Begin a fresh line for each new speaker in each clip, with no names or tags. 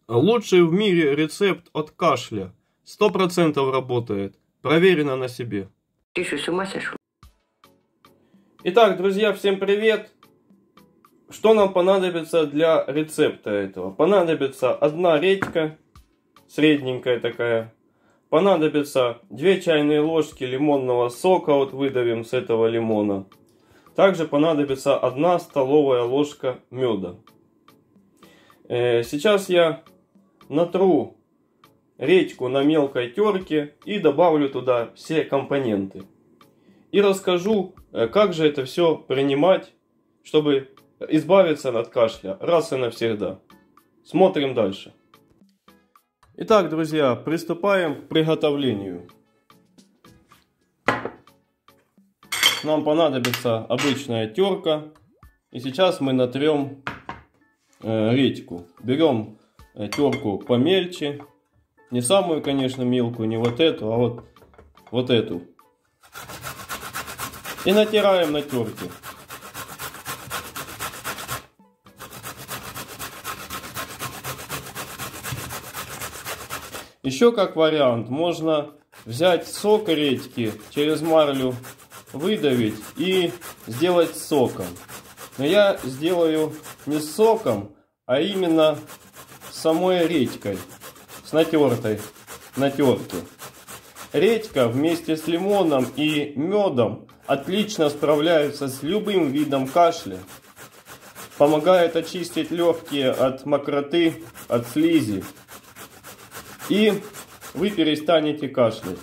Лучший в мире рецепт от кашля. 100% работает. Проверено на себе.
Ты что, с ума сошел?
Итак, друзья, всем привет! Что нам понадобится для рецепта этого? Понадобится одна редька, средненькая такая. Понадобится 2 чайные ложки лимонного сока, вот выдавим с этого лимона. Также понадобится 1 столовая ложка меда. Сейчас я натру редьку на мелкой терке и добавлю туда все компоненты. И расскажу, как же это все принимать, чтобы избавиться от кашля раз и навсегда. Смотрим дальше. Итак, друзья, приступаем к приготовлению. Нам понадобится обычная терка. И сейчас мы натрем редьку. Берем терку помельче. Не самую, конечно, мелкую, не вот эту, а вот эту. И натираем на терке. Еще как вариант, можно взять сок редьки, через марлю выдавить и сделать соком. Но я сделаю не с соком, а именно с самой редькой, с натертой на терке. Редька вместе с лимоном и медом отлично справляются с любым видом кашля. Помогает очистить легкие от мокроты, от слизи. И вы перестанете кашлять.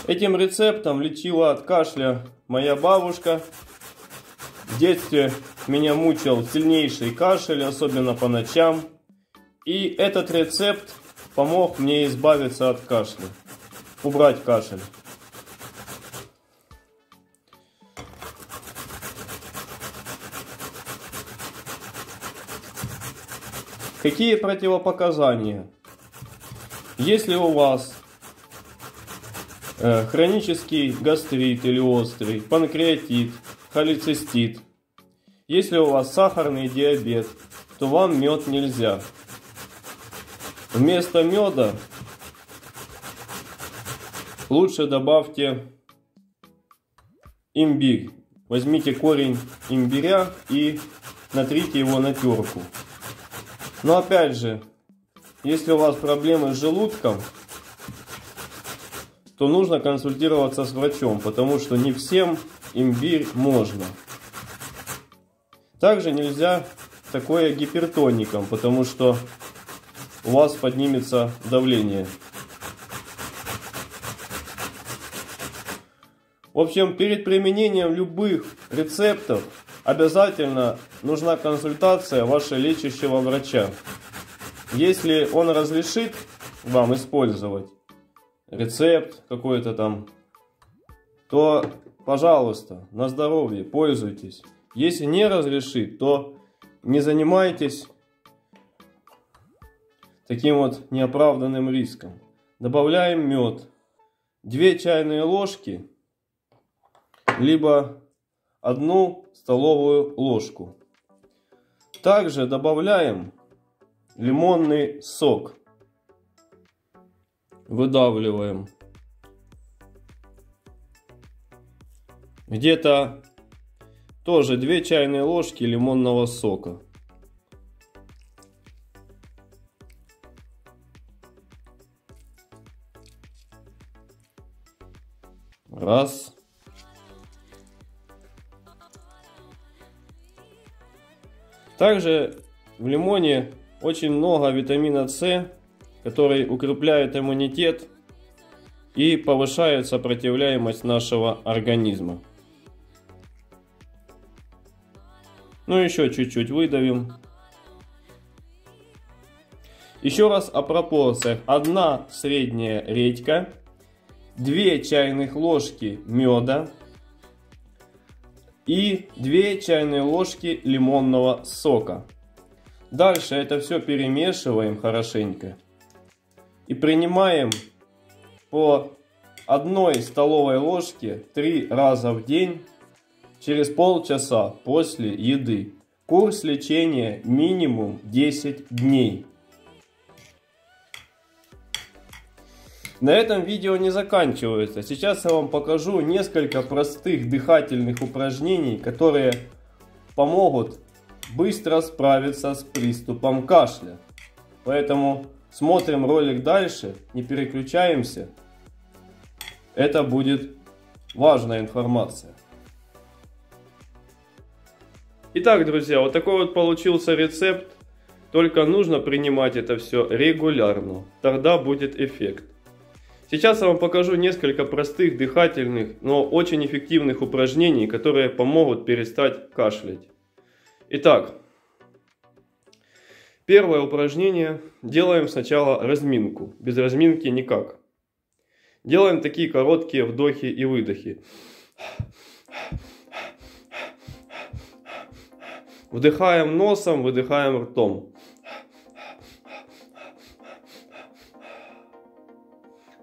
Этим рецептом лечила от кашля моя бабушка. В детстве меня мучил сильнейший кашель, особенно по ночам. И этот рецепт помог мне избавиться от кашля, убрать кашель. Какие противопоказания? Если у вас хронический гастрит или острый, панкреатит, холецистит, если у вас сахарный диабет, то вам мед нельзя. Вместо меда лучше добавьте имбирь. Возьмите корень имбиря и натрите его на терку. Но опять же, если у вас проблемы с желудком, то нужно консультироваться с врачом, потому что не всем имбирь можно. Также нельзя такое гипертоникам, потому что у вас поднимется давление. В общем, перед применением любых рецептов обязательно нужна консультация вашего лечащего врача. Если он разрешит вам использовать рецепт какой-то там, то, пожалуйста, на здоровье, пользуйтесь. Если не разрешит, то не занимайтесь таким вот неоправданным риском. Добавляем мед. 2 чайные ложки, либо 1 столовую ложку. Также добавляем лимонный сок. Выдавливаем. Где-то тоже 2 чайные ложки лимонного сока. Раз. Также в лимоне очень много витамина С, который укрепляет иммунитет и повышает сопротивляемость нашего организма. Ну еще чуть-чуть выдавим. Еще раз о пропорциях. 1 средняя редька, 2 чайных ложки меда и 2 чайные ложки лимонного сока. Дальше это все перемешиваем хорошенько и принимаем по 1 столовой ложке 3 раза в день через полчаса после еды. Курс лечения минимум 10 дней. На этом видео не заканчивается. Сейчас я вам покажу несколько простых дыхательных упражнений, которые помогут быстро справиться с приступом кашля. Поэтому смотрим ролик дальше, не переключаемся. Это будет важная информация. Итак, друзья, вот такой вот получился рецепт. Только нужно принимать это все регулярно. Тогда будет эффект. Сейчас я вам покажу несколько простых дыхательных, но очень эффективных упражнений, которые помогут перестать кашлять. Итак, первое упражнение. Делаем сначала разминку. Без разминки никак. Делаем такие короткие вдохи и выдохи. Вдыхаем носом, выдыхаем ртом.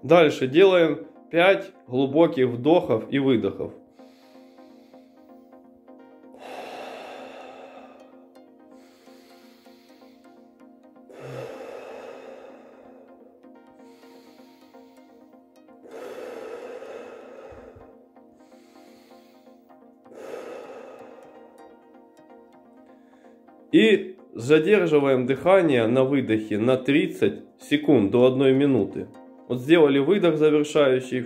Дальше делаем 5 глубоких вдохов и выдохов. И задерживаем дыхание на выдохе на 30 секунд до 1 минуты. Вот сделали выдох завершающий.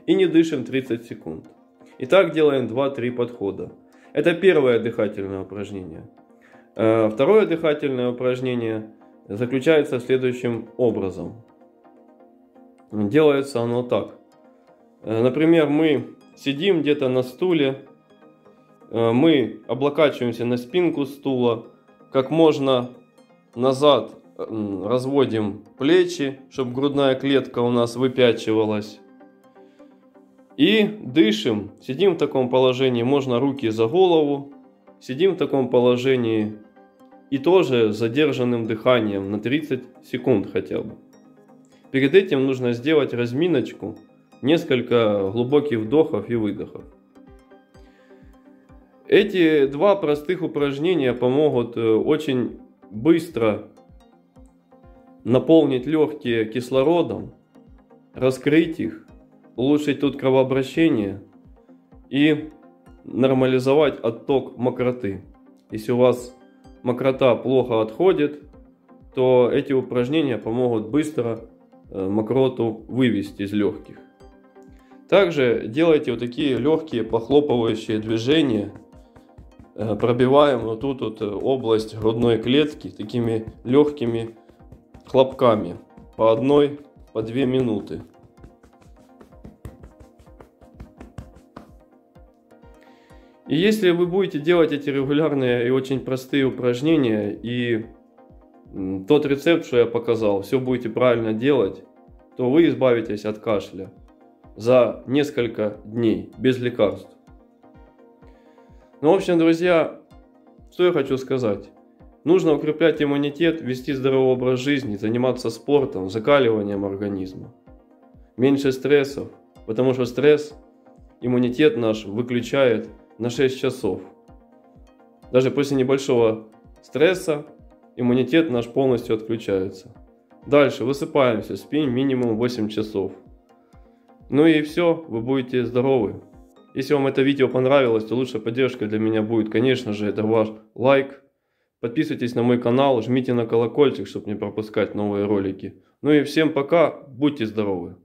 И не дышим 30 секунд. И так делаем 2-3 подхода. Это первое дыхательное упражнение. Второе дыхательное упражнение заключается следующим образом. Делается оно так. Например, мы сидим где-то на стуле. Мы облокачиваемся на спинку стула. Как можно назад разводим плечи, чтобы грудная клетка у нас выпячивалась. И дышим. Сидим в таком положении. Можно руки за голову. Сидим в таком положении. И тоже с задержанным дыханием на 30 секунд хотя бы. Перед этим нужно сделать разминочку. Несколько глубоких вдохов и выдохов. Эти два простых упражнения помогут очень быстро наполнить легкие кислородом, раскрыть их, улучшить тут кровообращение и нормализовать отток мокроты. Если у вас мокрота плохо отходит, то эти упражнения помогут быстро мокроту вывести из легких. Также делайте вот такие легкие похлопывающие движения. Пробиваем вот тут вот область грудной клетки такими легкими хлопками по 1-2 минуты. И если вы будете делать эти регулярные и очень простые упражнения, и тот рецепт, что я показал, все будете правильно делать, то вы избавитесь от кашля за несколько дней без лекарств. Ну, в общем, друзья, что я хочу сказать. Нужно укреплять иммунитет, вести здоровый образ жизни, заниматься спортом, закаливанием организма. Меньше стрессов, потому что стресс иммунитет наш выключает на 6 часов. Даже после небольшого стресса иммунитет наш полностью отключается. Дальше высыпаемся, спим минимум 8 часов. Ну и все, вы будете здоровы. Если вам это видео понравилось, то лучшая поддержка для меня будет, конечно же, это ваш лайк. Подписывайтесь на мой канал, жмите на колокольчик, чтобы не пропускать новые ролики. Ну и всем пока, будьте здоровы!